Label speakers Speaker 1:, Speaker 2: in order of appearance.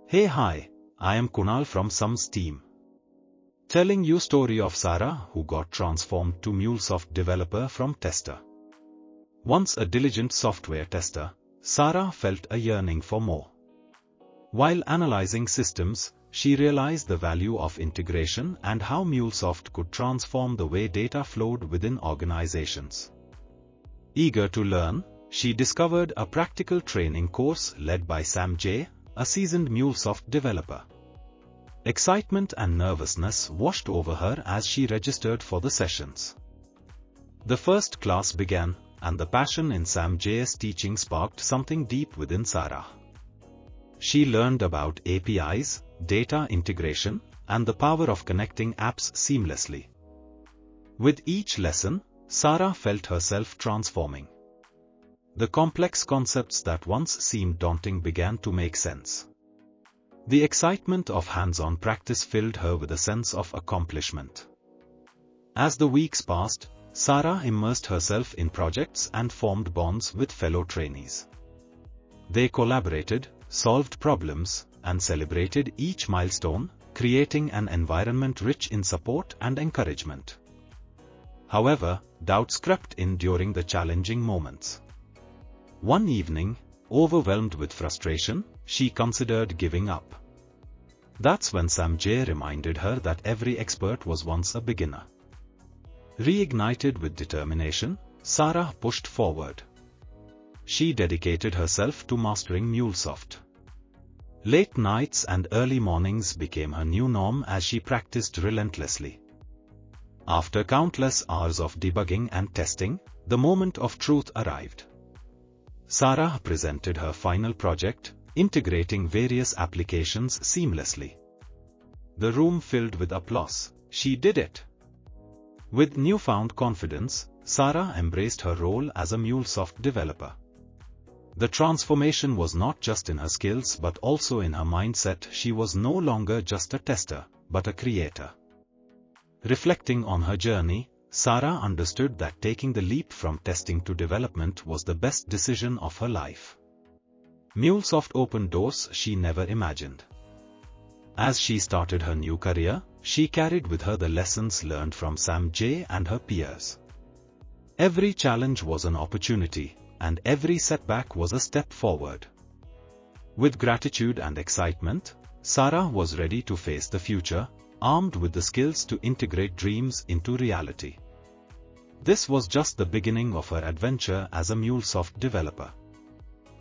Speaker 1: Hey hi, I am Kunal from Samz team. Telling you story of Sarah who got transformed to Mulesoft developer from tester. Once a diligent software tester, Sarah felt a yearning for more. While analyzing systems, she realized the value of integration and how Mulesoft could transform the way data flowed within organizations. Eager to learn, she discovered a practical training course led by Samj, a seasoned Mulesoft developer. Excitement and nervousness washed over her as she registered for the sessions. The first class began, and the passion in Samj's teaching sparked something deep within Sarah. She learned about APIs, data integration, and the power of connecting apps seamlessly. With each lesson, Sarah felt herself transforming. The complex concepts that once seemed daunting began to make sense. The excitement of hands-on practice filled her with a sense of accomplishment. As the weeks passed, Sarah immersed herself in projects and formed bonds with fellow trainees. They collaborated, solved problems, and celebrated each milestone, creating an environment rich in support and encouragement. However, doubts crept in during the challenging moments. One evening, overwhelmed with frustration, she considered giving up. That's when Samj reminded her that every expert was once a beginner. Reignited with determination, Sarah pushed forward. She dedicated herself to mastering Mulesoft. Late nights and early mornings became her new norm as she practiced relentlessly. After countless hours of debugging and testing, the moment of truth arrived. Sarah presented her final project, integrating various applications seamlessly. The room filled with applause. She did it! With newfound confidence, Sarah embraced her role as a Mulesoft developer. The transformation was not just in her skills but also in her mindset. She was no longer just a tester, but a creator. Reflecting on her journey, Sarah understood that taking the leap from testing to development was the best decision of her life. Mulesoft opened doors she never imagined. As she started her new career, she carried with her the lessons learned from Samj and her peers. Every challenge was an opportunity, and every setback was a step forward. With gratitude and excitement, Sarah was ready to face the future, armed with the skills to integrate dreams into reality. This was just the beginning of her adventure as a Mulesoft developer.